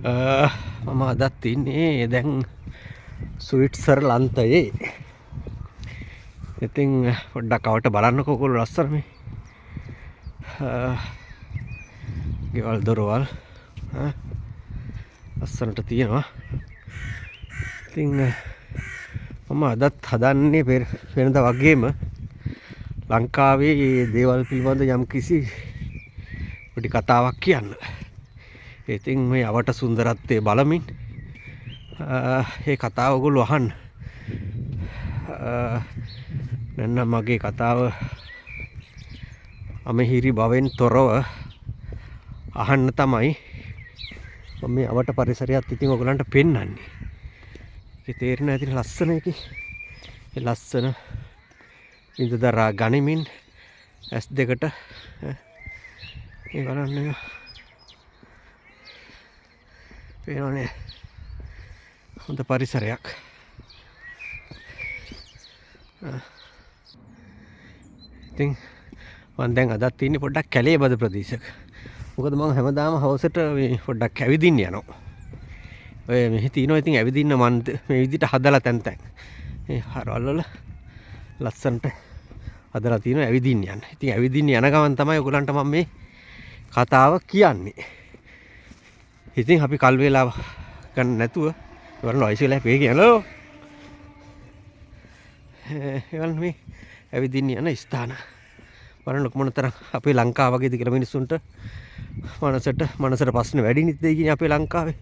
මම අදත් ඉන්නේ දැන් ස්විට්සර්ලන්තයේ. ඉතින් පොඩ්ඩක් අවට බලන්නකෝ ඔයගොල්ලෝ ලස්සන මේ ගෙවල් දොරවල් ලස්සනට තියෙනවා. ඉතින් මම අදත් හදන්නේ වෙනද වගේම ලංකාවේ දේවල් පිළිබඳ යම් කිසි පොඩි කතාවක් කියන්න. ඉතින් මේ අවට සුන්දරත්වයේ බලමින් ඒ කතාව ඔයගොල්ලෝ අහන්න. නැත්නම් මගේ කතාව අමහිරි බවෙන් තොරව අහන්න තමයි මම මේ අවට පරිසරයත් ඉතින් ඔයගලන්ට පෙන්වන්නේ. ඒ තේරෙන ඇති ලස්සන එකේ ඒ ලස්සන ඉඳදරා ගනිමින් S2කට මේ බලන්න පේනවනේ හොඳ පරිසරයක්. ඉතින් මම දැන් අදත් ඉන්නේ පොඩ්ඩක් කැලේ බද ප්‍රදේශයක. මොකද මම හැමදාම හවසට මේ පොඩ්ඩක් ඇවිදින්න යනවා. ඔය මෙහි තියෙනවා ඉතින් ඇවිදින්න මම මේ විදිහට හදලා තැන් මේ හරවල් වල ලස්සනට හදලා තියෙනවා ඇවිදින්න යන්න. ඉතින් ඇවිදින්න යන ගමන් තමයි ඔයගලන්ට මම මේ කතාව කියන්නේ. ඉතින් අපි කල් වේලාව ගන්න නැතුව බලන්න ඔයස් වෙලා පේ කියනෝ. එවල් මේ ඇවිදින්න යන ස්ථාන බලන්න මොනතරම් අපේ ලංකාව වගේද කියලා මිනිස්සුන්ට මනසට ප්‍රශ්න වැඩි නිත් දෙයි කියන්නේ අපේ ලංකාවේ.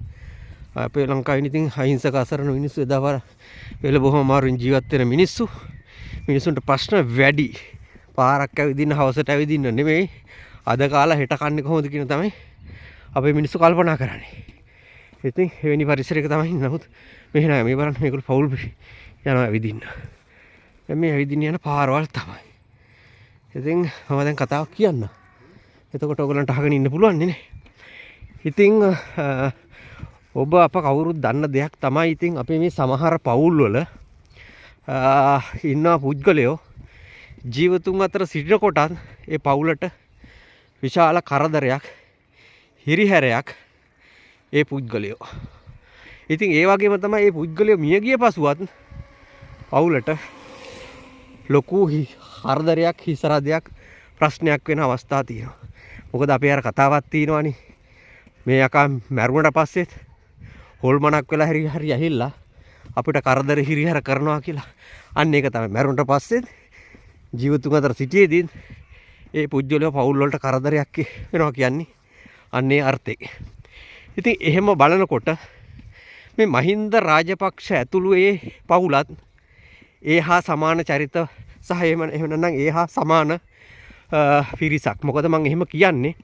අපේ ලංකාවේ ඉතින් අහිංසක අසරණ මිනිස්සු එදාවර වෙල බොහොම අමාරුවෙන් ජීවත් වෙන මිනිස්සු. මිනිස්සුන්ට ප්‍රශ්න වැඩි. පාරක් ඇවිදින්න හවසට ඇවිදින්න නෙමෙයි අද කාලා හෙට කන්නේ කොහොමද කියන තමයි අපේ මිනිස්සු කල්පනා කරන්නේ. ඉතින් එවැනි පරිසරයක තමයි නමුත් මෙහෙ නෑ මේ බලන්න මේගොල්ලෝ පවුල් යනවා ඇවිදින්න. මේ ඇවිදින්න යන පාරවල් තමයි. ඉතින් මම දැන් කතාවක් කියන්න. එතකොට ඔයගලන්ට අහගෙන ඉන්න පුළුවන් නේ. ඉතින් ඔබ අප කවුරුත් දන්න දෙයක් තමයි ඉතින් අපේ මේ සමහර පවුල් වල ඉන්න පුද්ගලයෝ ජීවතුන් අතර සිටින කොටත් ඒ පවුලට විශාල කරදරයක් හිරිහැරයක් ඒ පුද්ගලයෝ. ඉතින් ඒ වගේම තමයි මේ පුද්ගලයෝ මිය ගිය පසුවත් පවුලට ලොකු හරදරයක් හිසරදයක් ප්‍රශ්නයක් වෙන අවස්ථා තියෙනවා. මොකද අපේ අර කතාවක් තියෙනවානේ මේ යකා මැරුණට පස්සෙත් හොල්මනක් වෙලා හරි ඇහිල්ලා අපිට කරදර හිරිහැර කරනවා කියලා. අන්න ඒක තමයි මැරුණට පස්සෙත් ජීවතුන් අතර සිටියේදී ඒ පුජ්‍යලෝ පවුල් වලට කරදරයක් වෙනවා කියන්නේ අන්නේ අර්ථය. ඉතින් එහෙම බලනකොට මේ මහින්ද රාජපක්ෂ ඇතුළු ඒ පවුලත් ඒ හා සමාන චරිත සහ එහෙම නැත්නම් ඒ හා සමාන පිරිසක්. මොකද මම එහෙම කියන්නේ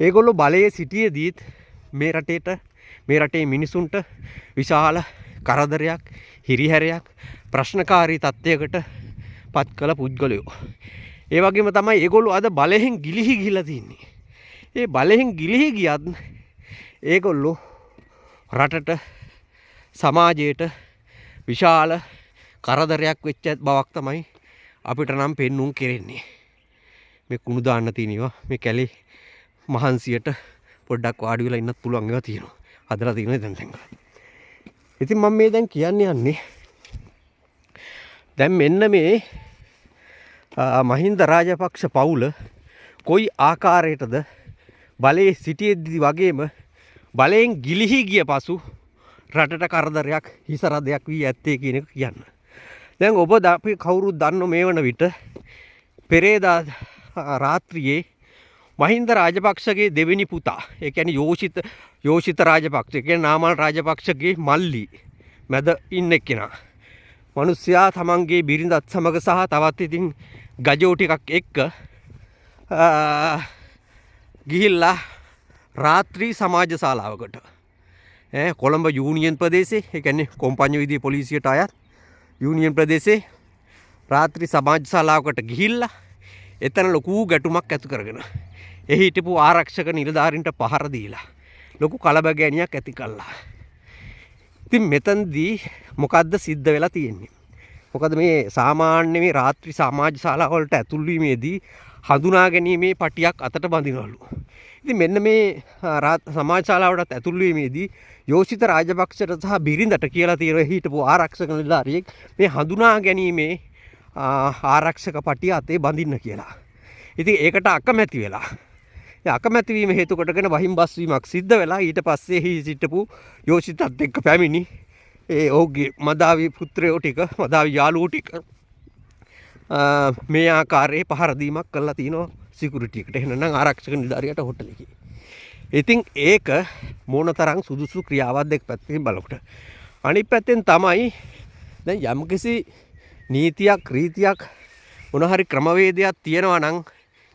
ඒගොල්ලෝ බලයේ සිටියේදීත් මේ රටේ මිනිසුන්ට විශාල කරදරයක් හිරිහැරයක් ප්‍රශ්නකාරී තත්ත්වයකට පත් කළ පුද්ගලයෝ. ඒ වගේම තමයි ඒගොල්ලෝ අද බලයෙන් ගිලිහි ගිහිලා තින්නේ. ඒ බලයෙන් ගිලිහි ගියත් ඒගොල්ලෝ රටට සමාජයට විශාල කරදරයක් වෙච්ච බවක් තමයි අපිට නම් පෙන්නුම් කෙරෙන්නේ. මේ කුණු දාන්න තියෙනවා මේ කැලේ මහන්සියට පොඩ්ඩක් වාඩි වෙලා ඉන්නත් පුළුවන් ඒවා තියෙනවා. හදලා තියෙනවා දැන්. ඉතින් මම මේ දැන් යන්නේ දැන් මෙන්න මේ මහින්ද රාජපක්ෂ පවුල කොයි ආකාරයටද බලයේ සිටියේදී වගේම බලයෙන් ගිලිහි ගිය පසු රටට කරදරයක් හිසරදයක් වී ඇත්තේ කියන එක කියන්න. දැන් ඔබ අපි කවුරුත් දන්නෝ මේ වන විට පෙරේදා රාත්‍රියේ මහින්ද රාජපක්ෂගේ දෙවෙනි පුතා ඒ කියන්නේ යෝෂිත රාජපක්ෂ ඒ කියන්නේ නාමල් රාජපක්ෂගේ මල්ලි මැද ඉන්න එක්කෙනා මිනිස්සයා තමන්ගේ බිරිඳත් සමග සහ තවත් ඉතින් ගජෝ ටිකක් එක්ක ගිහිල්ලා රාත්‍රී සමාජ ශාලාවකට කොළඹ යූනියන් ප්‍රදේශයේ ඒ කියන්නේ කොම්පඤ්ඤු විදියේ පොලිසියට අයත් යූනියන් ප්‍රදේශයේ රාත්‍රී සමාජ ශාලාවකට ගිහිල්ලා එතන ලොකු ගැටුමක් ඇති කරගෙන එහි හිටපු ආරක්ෂක නිලධාරීන්ට පහර දීලා ලොකු කලබගෑනියක් ඇති කළා. ඉතින් මෙතනදී මොකද්ද සිද්ධ වෙලා තියෙන්නේ? මොකද මේ සාමාන්‍ය මේ රාත්‍රී සමාජ ශාලා වලට ඇතුල් වීමේදී හඳුනා ගැනීමේ පටියක් අතට බඳිනවලු. ඉතින් මෙන්න මේ සමාජ ශාලාවටත් ඇතුල් වීමේදී යෝෂිත රාජපක්ෂට සහ බිරිඳට කියලා තියෙනවා හිටපු ආරක්ෂක නිලධාරියෙක් මේ හඳුනා ගැනීමේ ආරක්ෂක පටිය අතේ බඳින්න කියලා. ඉතින් ඒකට අකමැති වෙලා. ඒ අකමැති වීම හේතු කොටගෙන වහින් බස් වීමක් සිද්ධ වෙලා ඊට පස්සේ හි සිටපු යෝෂිතත් එක්ක පැමිණි ඒ ඔහුගේ මදාවි පුත්‍රයෝ ටික මදාවි යාළුවෝ ටික මේ ආකාරයේ පහර දීමක් කළා තිනවා සිකියුරිටි එකට. එහෙනම් ආරක්ෂක නිලධාරියට හොටලෙකි. ඉතින් ඒක මොනතරම් සුදුසු ක්‍රියාවක්ද එක් පැත්තකින් බලකොට. අනිත් පැත්තෙන් තමයි දැන් යම්කිසි නීතියක් රීතියක් මොන හරි ක්‍රමවේදයක් තියෙනවා නම්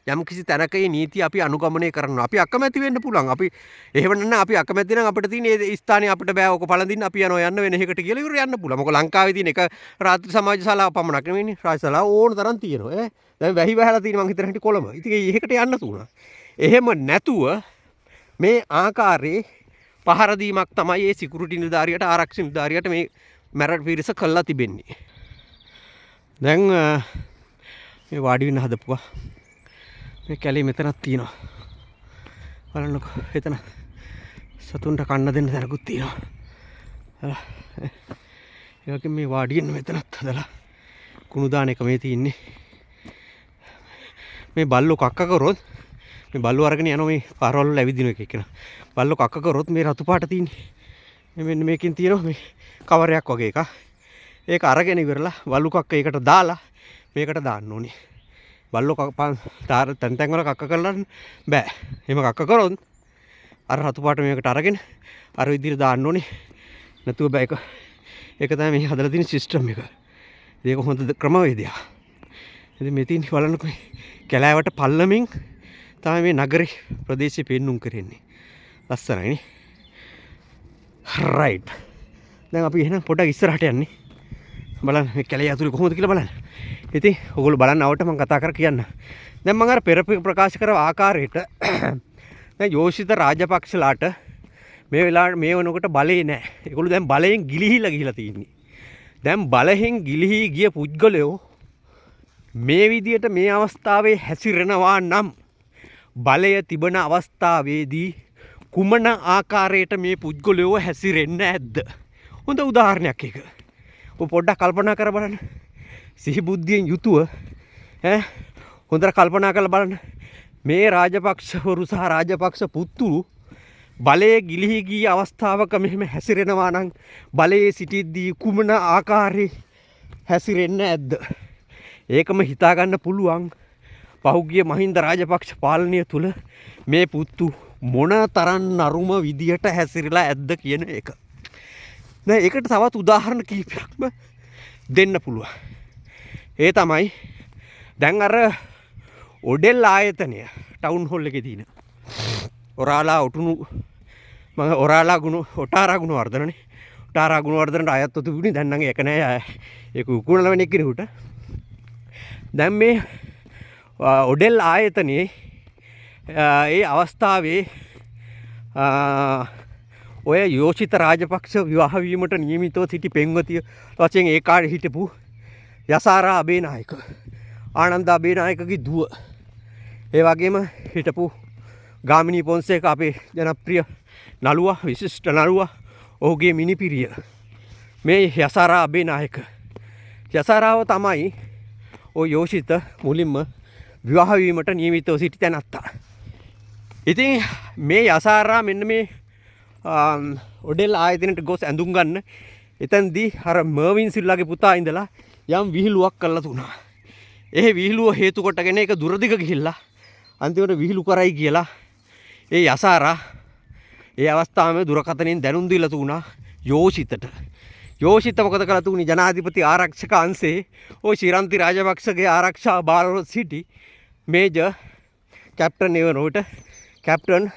යම්කිසි තැනක ඒ නීතිය අපි අනුගමනය කරනවා. අපි අකමැති වෙන්න පුළුවන්. අපි එහෙම නැත්නම් අපි අකමැති නම් අපිට තියෙන ඒ ස්ථානේ අපිට බෑ ඔක පළඳින්න අපි යනවා යන්න වෙන එකකට කියලා ඉවර යන්න පුළුවන්. මොකද ලංකාවේ තියෙන එක රාත්‍රී සමාජ ශාලාව පමණක් නෙවෙයිනේ. රාජ ශාලාව ඕන තරම් තියෙනවා. දැන් වැහි වැහලා තියෙන මං හිතන හැටි කොළඹ. ඉතින් ඒකට යන්න තුණා. එහෙම නැතුව මේ ආකාරයේ පහර දීමක් තමයි මේ සිකියුරිටි නිලධාරියට ආරක්ෂක නිලධාරියට මේ මැරට් පිරිස කළා තිබෙන්නේ. දැන් මේ වාඩි වෙන්න හදපුවා. මේ කැලේ මෙතනක් තියෙනවා. බලන්නකෝ එතන සතුන්ට කන්න දෙන්න තැනකුත් තියෙනවා. ඒ වගේ මේ වාඩි වෙන්න මෙතනත් හදලා කුණු දාන එක මේ තියෙන්නේ. මේ බල්ලෝ කක්ක කරොත් මේ බල්ලෝ අරගෙන යනවා මේ පාරවල් වල ඇවිදින එක එක්කන. බල්ලෝ කක්ක කරොත් මේ රතු පාට තියෙන්නේ. මෙන්න මේකෙන් තියෙනවා මේ කවරයක් වගේ එකක්. ඒක අරගෙන ඉවරලා බල්ලු කක්ක ඒකට දාලා මේකට දාන්න ඕනේ. බල්ලෝ තැන් තැන් වල කක්ක කරලා බෑ. එහෙම කක්ක කරොත් අර රතු පාට මේකට අරගෙන අර විදිහට දාන්න ඕනේ. නැතුව බෑ ඒක තමයි මේ හදලා තියෙන සිස්ටම් එක. ඒක හොඳ ක්‍රමවේදයක්. ඉතින් මේ තියෙන බලන්නකෝ කැලෑවට පල්ලමින් තමයි මේ නගරේ ප්‍රදේශය පෙන්නුම් කරන්නේ. ලස්සනයිනේ. රයිට්. දැන් අපි එහෙනම් පොඩ්ඩක් ඉස්සරහට යන්නේ. බලන්න මේ කැලේ ඇතුලේ කොහොමද කියලා බලන්න. ඉතින් ඔයගොල්ලෝ බලන්න ආවට මම කතා කර කියන්න. දැන් මම අර පෙර ප්‍රකාශ කරව ආකාරයට දැන් යෝෂිත රාජපක්ෂලාට මේ වෙලාවට මේ වෙනකොට බලේ නැහැ. ඒගොල්ලෝ දැන් බලයෙන් ගිලිහිලා තියෙන්නේ. දැන් බලයෙන් ගිලිහි ගිය පුද්ගලයෝ මේ විදියට මේ අවස්ථාවේ හැසිරෙනවා නම් බලය තිබෙන අවස්ථාවේදී කුමන ආකාරයට මේ පුද්ගලයෝ හැසිරෙන්න ඇද්ද? හොඳ උදාහරණයක් එක. ඔය පොඩ්ඩක් කල්පනා කර බලන්න. සිහි බුද්ධියෙන් යුතුව හොඳට කල්පනා කරලා බලන්න. මේ රාජපක්ෂවරු සහ රාජපක්ෂ පුත්තුරු බලයේ ගිලිහි ගිය අවස්ථාවක මෙහෙම හැසිරෙනවා නම් බලයේ සිටිද්දී කුමන ආකාරයේ හැසිරෙන්න ඇද්ද? ඒකම හිතා ගන්න පුළුවන්. පහුගිය මහින්ද රාජපක්ෂ පාලනය තුල මේ පුත්තු මොන තරම් නරුම විදියට හැසිරලා ඇද්ද කියන එක. දැන් ඒකට තවත් උදාහරණ කිහිපයක්ම දෙන්න පුළුවන්. ඒ තමයි දැන් අර ඔඩෙල් ආයතනය ටවුන් හෝල් එකේ තියෙන ඔරාලා ඔටුනු මම ඔරාලා ඔටාරා ගුණවර්ධනනේ. ඔටාරා ගුණවර්ධනට අයත් තිබුණේ දැන් නම් ඒක නෑ. ඒක උකුණල වෙන කෙනෙකුට. දැන් මේ ඔඩෙල් ආයතනයේ ඒ අවස්ථාවේ ඔය යෝෂිත රාජපක්ෂ විවාහ වීමට නියමිතව සිටි පෙම්වතිය වශයෙන් ඒ කාලේ හිටපු යසාරා අබේනායක ආනන්ද අබේනායකගේ දුව, ඒ වගේම හිටපු ගාමිණී පොන්සේක අපේ ජනප්‍රිය නළුවා, විශිෂ්ට නළුවා, ඔහුගේ මිනිපිරිය මේ යසාරා අබේනායක. යසාරාව තමයි ඔය යෝෂිත මුලින්ම විවාහ වීමට නියමිතව සිටි තැනත්තා. ඉතින් මේ යසාරා මෙන්න මේ ඔඩෙල් ආයතනයට ගොස් ඇඳුම් ගන්න එතෙන්දී අර මර්වින් සිල්ලාගේ පුතා ඉඳලා යම් විහිළුවක් කළා තුනා. ඒ විහිළුව හේතු කොටගෙන ඒක දුරදිග ගිහිල්ලා අන්තිමට විහිළු කරයි කියලා ඒ යසාරා ඒ අවස්ථාවේ දුරකථනයෙන් දැනුම් දීලා තුනා යෝෂිතට. යෝෂිත මොකද කළා තුනි ජනාධිපති ආරක්ෂක අංශේ ওই ශිරන්ති රාජපක්ෂගේ ආරක්ෂා බාරවල සිටි මේජර් කැප්ටන් එවනෝට කැප්ටන්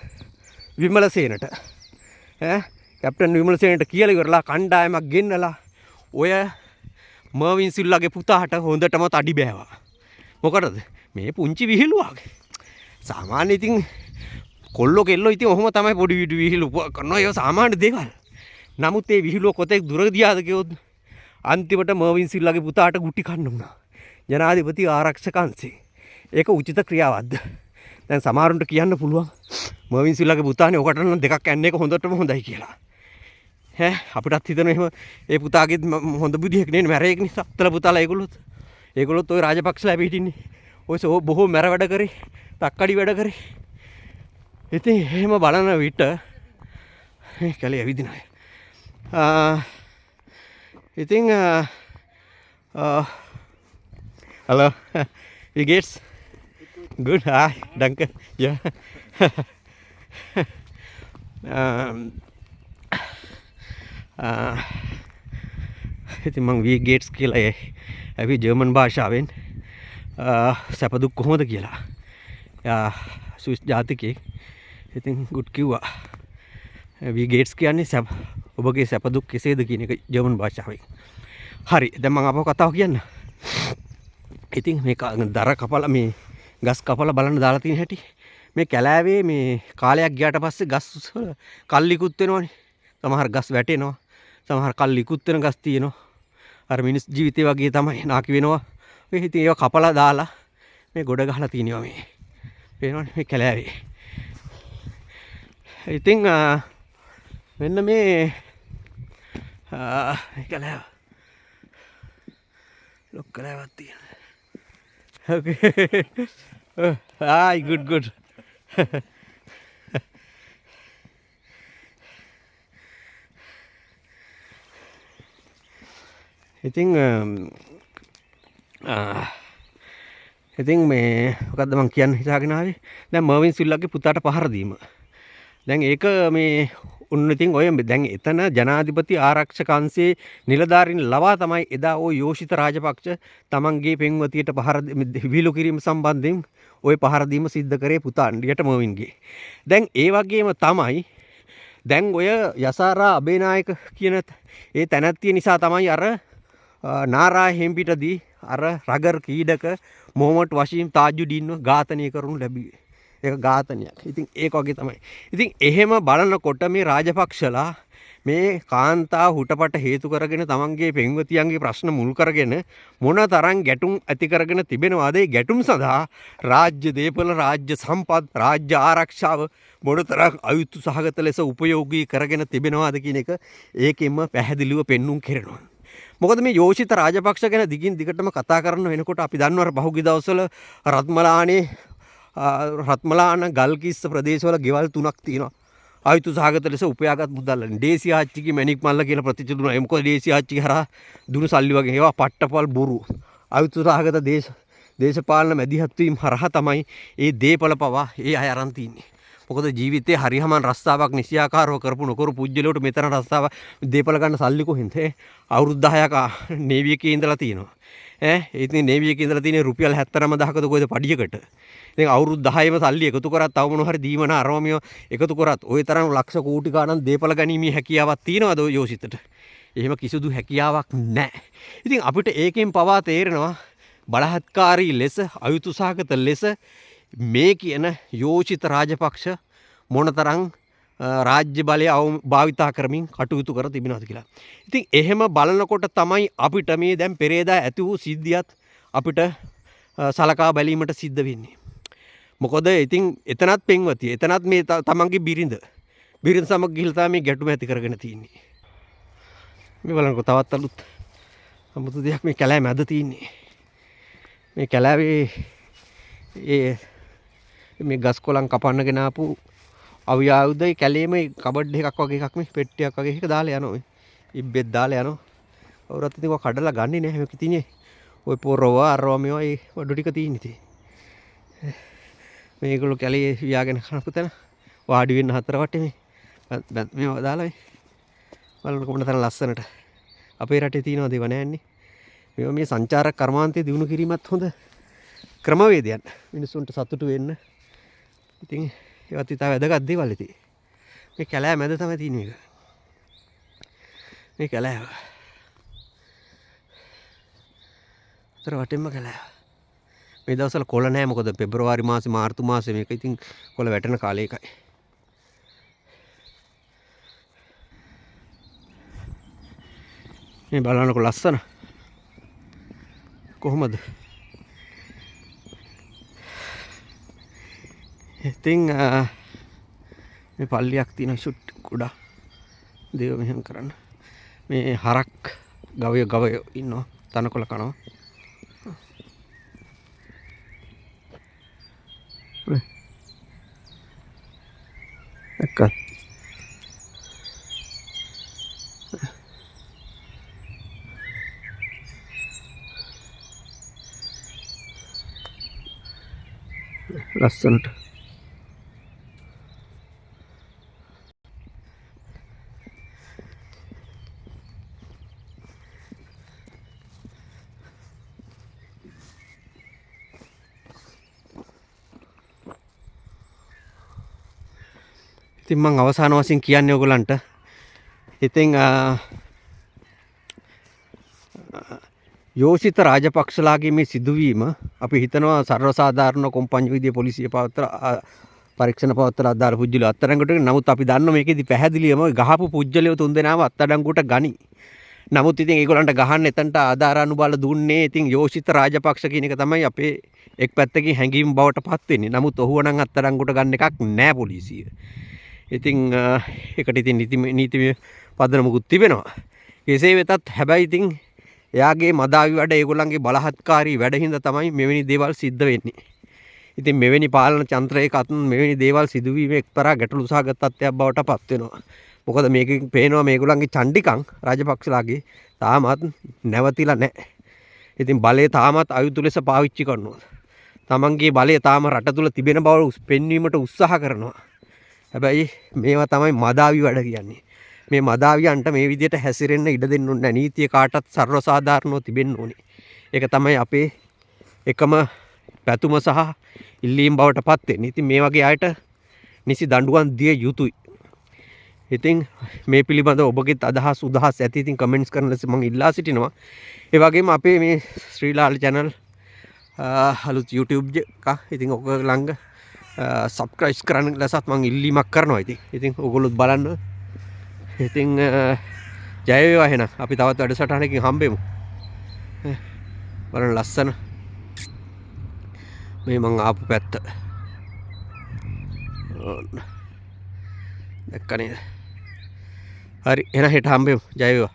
විමලසේනට කැප්ටන් විමලසේනට කියලා ඉවරලා කණ්ඩායමක් ගෙන්නලා ඔය මර්වින් සිල්ලාගේ පුතාට හොඳටම තඩි බෑවා. මොකටද? මේ පුංචි විහිළුවක්. සාමාන්‍ය ඉතින් කොල්ලෝ කෙල්ලෝ ඉතින් ඔහොම තමයි පොඩි විහිළු කරනවා. ඒක සාමාන්‍ය දේවල්. නමුත් මේ විහිළුව කොතෙක් දුර ගියාද කියොත් අන්තිමට මර්වින් සිල්ලාගේ පුතාට ගුටි කන්න වුණා. ජනාධිපති ආරක්ෂක අංශේ. ඒක උචිත ක්‍රියාවක්ද? දැන් සමහරුන්ට කියන්න පුළුවන් මර්වින් සිල්ලාගේ පුතානේ ඔකට නම් දෙකක් යන්නේ එක හොඳටම හොඳයි කියලා. අපිටත් හිතන එහෙම ඒ පුතාගේ හොඳ බුද්ධියක් නෙවෙයි මැරෙක් නිසා අත්තල පුතාලා ඒගොල්ලොත් ওই රාජපක්ෂලා පිටින්නේ. ඔය බොහෝ මැර වැඩ කරේ, තක්කඩි වැඩ කරේ. ඉතින් එහෙම බලන විට මේ කැලේ ඇවිදින අය. ඉතින් hello, wie geht's? Good, hi, danke. Ja. ඉතින් මං වී ගේට්ස් කියලා ඇවි ජර්මන් භාෂාවෙන් සැපදුක් කොහොමද කියලා ස්විස් ජාතිකයෙක් ඉතින් ගුඩ් කිව්වා. වී ගේට්ස් කියන්නේ ඔබගේ සැපදුක් කෙසේද කියන එක ජර්මන් භාෂාවෙන්. හරි, දැන් මං අපව කතාව කියන්න. ඉතින් මේ දර කපලා මේ ගස් කපලා බලන්න දාලා තියෙන හැටි මේ කැලෑවේ මේ කාලයක් ගියාට පස්සේ ගස් වල කල්ලිකුත් වෙනවනේ. සමහර ගස් වැටෙනවා. සමහර කල්ලිකුත් වෙන ගස් තියෙනවා. අර මිනිස් ජීවිතේ වගේ තමයි නාකි වෙනවා. ඔය ඉතින් ඒවා කපලා දාලා මේ ගොඩ ගහලා තියෙනවා මේ. පේනවනේ මේ කැලෑවේ. ඉතින් මෙන්න මේ කැලෑව. ලොක් කැලෑවක් තියෙනවා. Okay. Hi, good. ඉතින් මේ මොකද්ද මං කියන්න හිතාගෙන ආවේ දැන් මර්වින් සිල්ලාගේ පුතාට පහර දීම. දැන් ඒක මේ උන්නිතින් ඔය දැන් එතන ජනාධිපති ආරක්ෂක අංශයේ නිලධාරීන් ලවා තමයි එදා ওই යෝෂිත රාජපක්ෂ තමන්ගේ පෙම්වතියට පහර විහිළු කිරීම සම්බන්ධයෙන් ওই පහර දීම සිද්ධ කරේ පුතා අන්ඩියට මර්වින්ගේ. දැන් ඒ වගේම තමයි දැන් ඔය යසාරා අබේනායක කියන ඒ තැනැත්තිය නිසා තමයි අර නාරා හෙම්පිටදී අර රගර් කීඩක මොහමඩ් වශීම් තාජුඩීන්ව ඝාතනය කරනු ලැබුවේ. ඒක ඝාතනයක්. ඉතින් ඒක වගේ තමයි. ඉතින් එහෙම බලනකොට මේ රාජපක්ෂලා මේ කාන්තා හුටපට හේතු කරගෙන තමන්ගේ පෙම්වතියන්ගේ ප්‍රශ්න මුල් කරගෙන මොන තරම් ගැටුම් ඇති කරගෙන තිබෙනවාද? ඒ ගැටුම් සඳහා රාජ්‍ය දේපල, රාජ්‍ය සම්පත්, රාජ්‍ය ආරක්ෂාව මොනතරම් අයුතු සහගත ලෙස උපයෝගී කරගෙන තිබෙනවාද කියන එක ඒකෙන්ම පැහැදිලිව පෙන්눔 කරනවා. මොකද මේ යෝෂිත රාජපක්ෂ ගැන දිගින් දිගටම කතා කරන වෙනකොට අපි දන්නවා පහුගිය දවස්වල රත්මලාන ගල්කිස්ස ප්‍රදේශවල ගෙවල් 3ක් තියෙනවා. ආයුතු සහගත ලෙස උපයාගත් මුදල්. ඩේසි ආච්චිගේ මැණික් මල්ල කියලා ප්‍රතිචාර දුන්නා. මොකද ඩේසි ආච්චි හරහා දුණු සල්ලි වගේ ඒවා පට්ටපල් බොරු. ආයුතු සහගත දේශපාලන මැදිහත් වීම හරහා තමයි ඒ දේපල පවා ඒ අය අරන් තින්නේ. මොකද ජීවිතේ හරියම රස්සාවක් නිසියාකාරව කරපු නොකරු පුජ්‍යලයට මෙතන රස්සාව දේපල ගන්න සල්ලි කොහෙන්ද? අවුරුදු 10ක නේවි එකේ ඉඳලා තියෙනවා. ඉතින් නේවි එකේ ඉඳලා තියෙන රුපියල් 79000කද කොයිද පඩියකට. ඉතින් අවුරුදු 10ෙම සල්ලි එකතු කරත් තව මොන හරි දීමන අරවමිය එකතු කරත් ওই තරම් ලක්ෂ කෝටි ගණන් දේපල ගැනීමේ හැකියාවක් තියෙනවද ඔය යෝෂිතට? එහෙම කිසිදු හැකියාවක් නැහැ. ඉතින් අපිට ඒකෙන් පවා තේරෙනවා බලහත්කාරී ලෙස අයුතු සහගත ලෙස මේ කියන යෝෂිත රාජපක්ෂ මොනතරම් රාජ්‍ය බලය භාවිතා කරමින් කටයුතු කර තිබෙනවද කියලා. ඉතින් එහෙම බලනකොට තමයි අපිට මේ දැන් පෙරේදා ඇති වූ සිද්ධියත් අපිට සලකා බැලීමට සිද්ධ වෙන්නේ. මොකද ඉතින් එතනත් පෙන්වතිය. එතනත් මේ තමන්ගේ බිරිඳ සමග ගිහිල්ලා තමයි මේ ගැටුම ඇති කරගෙන තියෙන්නේ. මේ බලන්නකො තවත් අලුත් අමුතු දෙයක් මේ කැලෑ මැද තියෙන්නේ. මේ කැලෑවේ මේ ගස් කොළන් කපන්නගෙන ආපු අවියායුධයි කැලේම කබඩ් එකක් වගේ එකක් මේ පෙට්ටියක් වගේ එකක දාලා යනවා. ඉබ්බෙත් දාලා යනවා. අවුරත් ඉතින් ඔය කඩලා ගන්නේ නැහැ මේක තියෙන්නේ. ඔය පොරව අරව මේවා ඒ වඩු ටික තියෙන්නේ ඉතින්. මේගොල්ලෝ කැලේ වියාගෙන කනපු තැන වාඩි වෙන්න හතර වටේ මේවා දාලා බලන්න කොහොමද තරම් ලස්සනට. අපේ රටේ තියෙනවද ඒව නැන්නේ. මේවා මේ සංචාරක කර්මාන්තය දිනු කිරීමත් හොඳ ක්‍රමවේදයක්. මිනිස්සුන්ට සතුටු වෙන්න. ඉතින් ඒවත් ඉතාල වැදගත් දේවල් ඉතින්. මේ කැලෑ මැද තමයි තියෙන්නේ මේක. මේ කැලෑව. අතර වටෙන්ම කැලෑව. මේ දවස්වල කොළ නැහැ මොකද පෙබරවාරි මාසේ මාර්තු මාසේ මේක ඉතින් කොළ වැටෙන කාලේ එකයි. මේ බලන්නකො ලස්සන කොහොමද? ඉතින් මේ පල්ලියක් තියෙන ෂුට් කුඩා දේව මෙහෙම කරන්න. මේ හරක් ගවය ඉන්නවා තනකොළ කනවා. එක්ක ලස්සනට ඉතින් මම අවසාන වශයෙන් කියන්නේ ඔයගලන්ට ඉතින් යෝෂිත රාජපක්ෂලාගේ මේ සිදුවීම අපි හිතනවා සර්වසාධාරණ කොම්පඤ්ඤු විදිය පොලිසිය පවත්වලා පරීක්ෂණ පවත්වලා අදාළ පුජ්‍යලෝ අත්අඩංගුවට ගෙන. නමුත් අපි දන්නවා මේකෙදි පැහැදිලිවම ගහපු පුජ්‍යලෝ තුන්දෙනාම අත්අඩංගුවට ගනි. නමුත් ඉතින් ඒගොල්ලන්ට ගහන්න එතනට ආධාර අනුබල දුන්නේ ඉතින් යෝෂිත රාජපක්ෂ කියන එක තමයි අපේ එක් පැත්තකින් හැංගීම් බවට පත් වෙන්නේ. නමුත් ඔහුව නම් අත්අඩංගුවට ගන්න එකක් නෑ පොලිසිය. ඉතින් ඒකට ඉතින් නීති පදනමකුත් තිබෙනවා. කෙසේ වෙතත් හැබැයි ඉතින් එයාගේ මදාවි වැඩ ඒගොල්ලන්ගේ බලහත්කාරී වැඩ හින්දා තමයි මෙවැනි දේවල් සිද්ධ වෙන්නේ. ඉතින් මෙවැනි පාලන තන්ත්‍රයකත් මෙවැනි දේවල් සිදුවීම එක්තරා ගැටලු සහගත තත්ත්වයක් බවට පත් වෙනවා. මොකද මේකෙන් පේනවා මේගොල්ලන්ගේ චණ්ඩිකම් රාජපක්ෂලාගේ තාමත් නැවතිලා නැහැ. ඉතින් බලය තාමත් අයුතු ලෙස පාවිච්චි කරනවා. තමන්ගේ බලය තාම රට තුල තිබෙන බව පෙන්වීමට උත්සාහ කරනවා. හැබැයි මේවා තමයි මදාවි වැඩ කියන්නේ. මේ මදාවියන්ට මේ විදිහට හැසිරෙන්න ඉඩ දෙන්න ඕනේ නැහැ. නීතිය කාටත් සර්වසාධාරණව තිබෙන්න ඕනේ. ඒක තමයි අපේ එකම පැතුම සහ ඉල්ලීම් බවට පත් වෙන්නේ. ඉතින් මේ වගේ අයට නිසි දඬුවම් දිය යුතුයි. ඉතින් මේ පිළිබඳව ඔබගේ අදහස් උදහස් ඇති ඉතින් කමෙන්ට්ස් කරන ලෙස මම ඉල්ලා සිටිනවා. ඒ වගේම අපේ මේ ශ්‍රීලාල් channel අලුත් YouTube එක ඉතින් ඔක ළඟ subscribe කරන්න ලෙසත් මම ඉල්ලීමක් කරනවා. ඉතින් ඔයගොල්ලොත් බලන්න. ඉතින් ජය වේවා එහෙනම්. අපි තවත් වැඩසටහනකින් හම්බෙමු. බලන්න ලස්සන මේ මං ආපු පැත්ත. දැක්කනේ. හරි එහෙනම් හෙට හම්බෙමු. ජය වේවා.